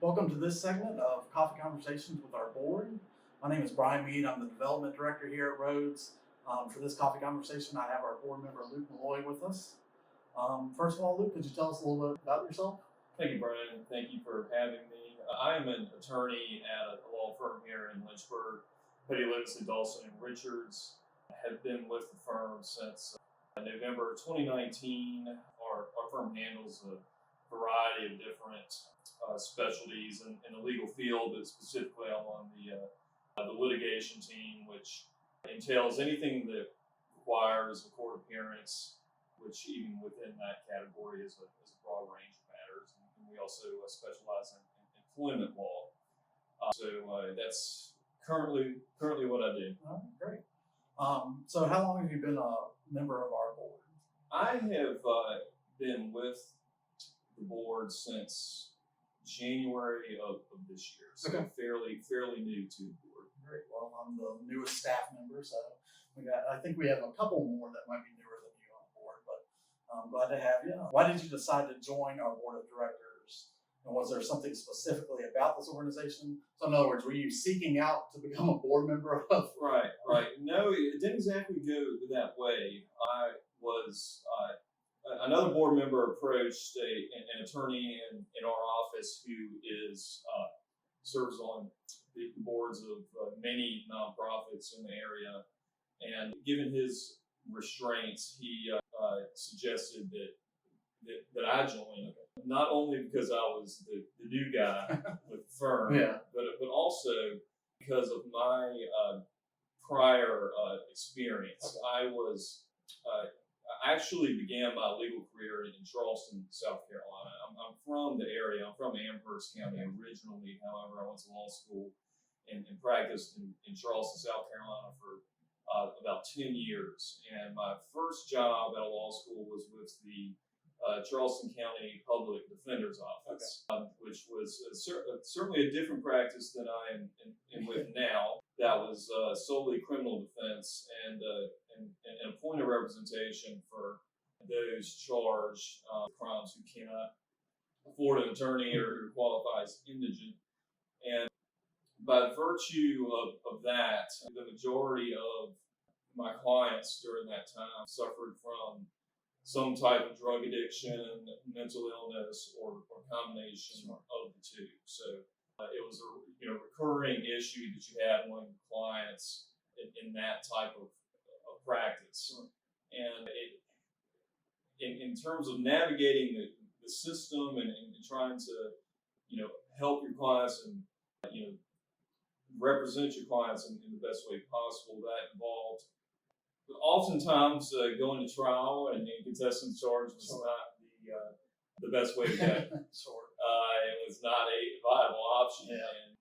Welcome to this segment of Coffee Conversations with our board. My name is Brian Mead. I'm the development director here at Rhodes. For this coffee conversation, I have our board member Luke Malloy with us. First of all, Luke, could you tell us a little bit about yourself? Thank you, Brian. Thank you for having me. I am an attorney at a law firm here in Lynchburg, Petty Livingston, Dawson, and Richards. I have been with the firm since November 2019. Our firm handles a variety of different specialties in the legal field, but specifically I'm on the litigation team, which entails anything that requires a court appearance, which even within that category is a broad range of matters. And we also specialize in employment law. So that's currently what I do. All right, great. So how long have you been a member of our board? I have been with the board since January of this year, so okay. fairly new to the board. Great. Well, I'm the newest staff member, so I think we have a couple more that might be newer than you on board, but I'm glad to have you. Why did you decide to join our board of directors? And was there something specifically about this organization? So in other words, were you seeking out to become a board member of? Right. No, it didn't exactly go that way. I was another board member approached an attorney in our office who serves on the boards of many nonprofits in the area, and given his restraints, he suggested that I join, not only because I was the new guy with the firm, but also because of my prior experience. I actually began my legal career in Charleston, South Carolina. I'm from the area. I'm from Amherst County originally. However, I went to law school and practiced in Charleston, South Carolina for about 10 years. And my first job at a law school was with the Charleston County Public Defender's Office, which was certainly a different practice than I am with now. That was solely criminal defense and a point of representation for those charged with crimes who cannot afford an attorney or who qualify as indigent. And by virtue of that, the majority of my clients during that time suffered from some type of drug addiction, mental illness, or combination of the two. So it was a recurring issue that you had among clients in that type of practice. And in terms of navigating the system and trying to help your clients and represent your clients in the best way possible, that involved oftentimes going to trial and contesting charges was not the best way to go. It was not a viable option. And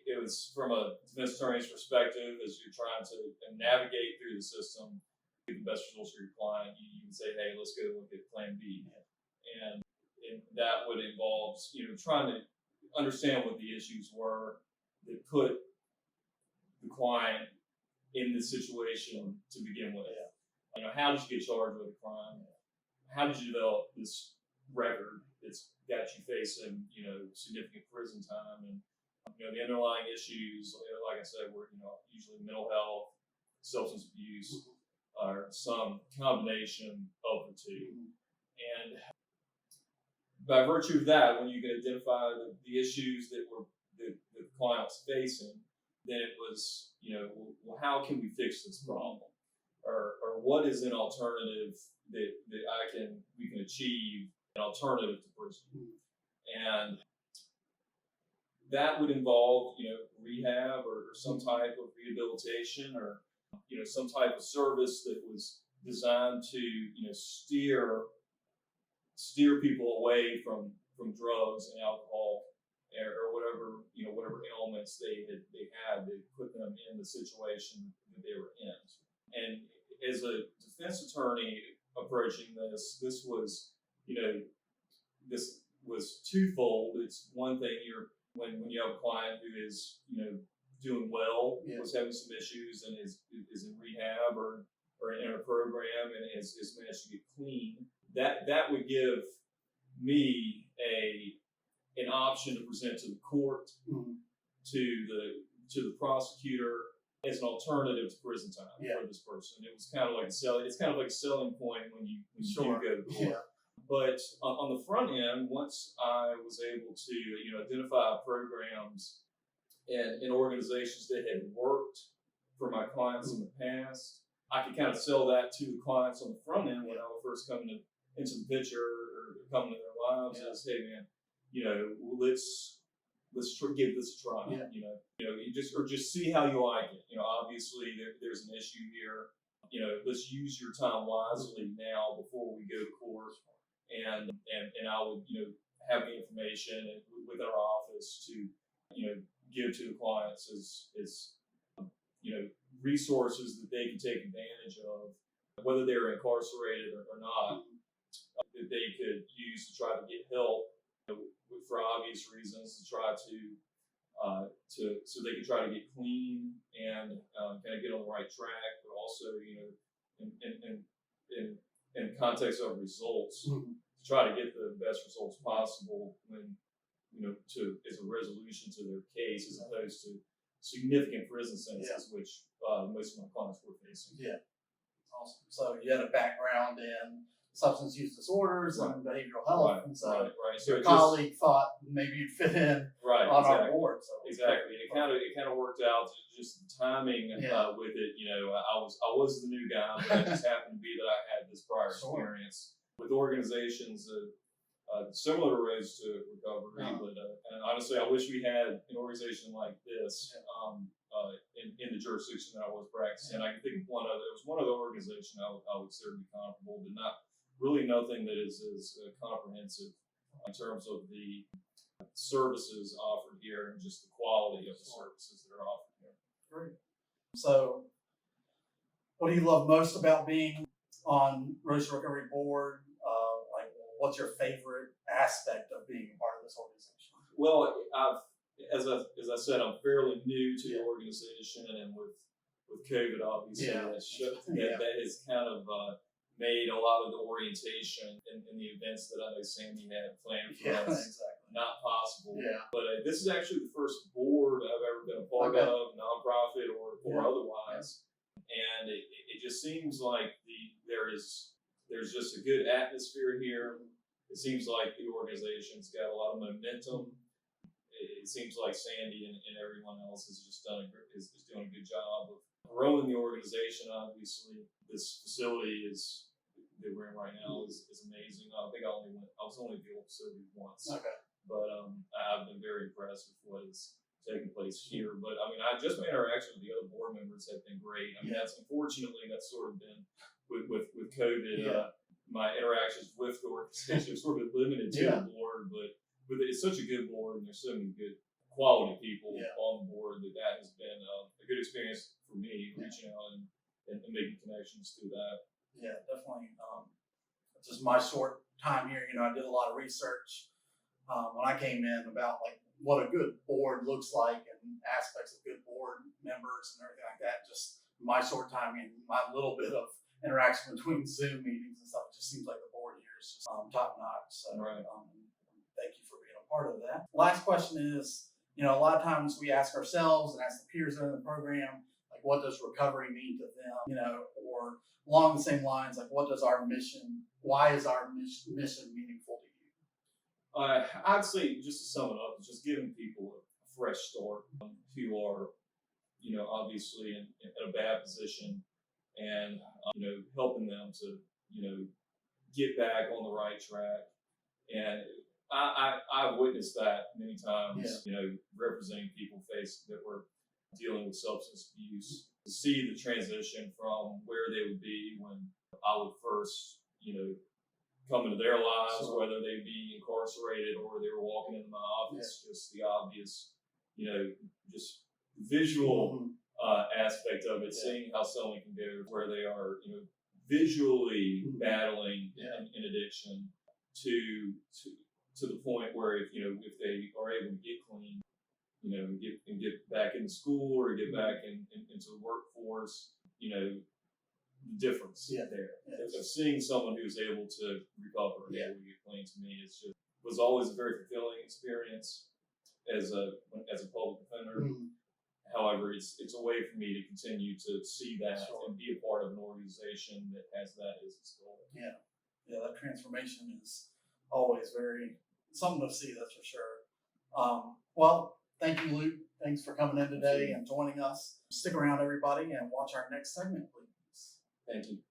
it was from a defense attorney's perspective, as you're trying to navigate through the system, get the best results for your client, you can say, hey, let's go look at plan B. And that would involve trying to understand what the issues were that put the client in the situation to begin with. How did you get charged with a crime? How did you develop this record that's got you facing significant prison time? And the underlying issues, like I said, were usually mental health, substance abuse, or some combination of the two. And by virtue of that, when you can identify the issues that the client was facing, then it was, well, how can we fix this problem? Or what is an alternative that we can achieve, an alternative to prison? And that would involve, rehab or some type of rehabilitation or, some type of service that was designed to, steer people away from drugs and alcohol or whatever ailments they had that put them in the situation that they were in. And as a defense attorney approaching this was, this was twofold. It's one thing when you have a client who is, doing well, was having some issues and is in rehab or in a program and has managed to get clean, that would give me an option to present to the court, to the prosecutor as an alternative to prison time for this person. It was kind of like it's kind of like a selling point when you do go to court. Yeah. But on the front end, once I was able to identify programs and organizations that had worked for my clients in the past, I could kind of sell that to the clients on the front end when I was first coming into the picture or coming to their lives. As, hey man, let's give this a try. You just see how you like it. Obviously there's an issue here. Let's use your time wisely now before we go to court. And I would have the information with our office to give to the clients as resources that they can take advantage of, whether they're incarcerated or not, that they could use to try to get help for obvious reasons, to try to so they can try to get clean and kind of get on the right track, but also in context of results, to try to get the best results possible when as a resolution to their case, as opposed to significant prison sentences, which most of my clients were facing. Yeah. Awesome. So you had a background in substance use disorders and behavioral health, and so your colleague thought maybe you'd fit in on our board. So exactly, it kind of worked out. Just the timing with it. I was the new guy, but it just happened to be that I had this prior experience with organizations similar to Roads to Recovery. But and honestly, I wish we had an organization like this in the jurisdiction that I was practicing. I can think of there was one other organization I would consider to be comparable, but not really nothing that is as comprehensive in terms of the services offered here and just the quality of the services that are offered here. Great. So, what do you love most about being on Roads to Recovery board? What's your favorite aspect of being a part of this organization? Well, as I said, I'm fairly new to the organization, and with COVID, obviously, that has kind of made a lot of the orientation and the events that I know Sandy had planned for us not possible. But this is actually the first board I've ever been a part of, nonprofit or otherwise, and it just seems like there's just a good atmosphere here. It seems like the organization's got a lot of momentum. It seems like Sandy and everyone else is doing a good job of growing the organization. Obviously, this facility that we're in right now is amazing. I think I was only at the old facility once, but I've been very impressed with what is taking place here. But I mean, just my interaction with the other board members have been great. I mean, that's sort of been with COVID. My interactions with the organization have sort of been limited to the board, but it's such a good board, and there's so many good quality people on the board that has been a good experience for me, reaching out and making connections through that. Yeah, definitely. Just my short time here, I did a lot of research when I came in about what a good board looks like and aspects of good board members and everything like that. Just my short time and my little bit of interaction between Zoom meetings and stuff, it just seems like the board here is just top notch. So thank you for being a part of that. Last question is, a lot of times we ask ourselves and ask the peers that are in the program, what does recovery mean to them? Or along the same lines, what does our mission, why is our mission meaningful to you? I'd say, just to sum it up, just giving people a fresh start who are, obviously in a bad position, and helping them to get back on the right track. And I've witnessed that many times, representing people that were dealing with substance abuse, to see the transition from where they would be when I would first come into their lives, whether they be incarcerated or they were walking into my office, just the obvious just visual aspect of it, seeing how someone can go where they are, visually battling an addiction to the point where if they are able to get clean, and get back into school or get back into the workforce, the difference there. Of seeing someone who's able to recover and able to get clean, to me, it's just was always a very fulfilling experience as a public defender. However, it's a way for me to continue to see that and be a part of an organization that has that as its goal. Yeah, that transformation is always very something to see. That's for sure. Well, thank you, Luke. Thanks for coming in today and joining us. Stick around, everybody, and watch our next segment, please. Thank you.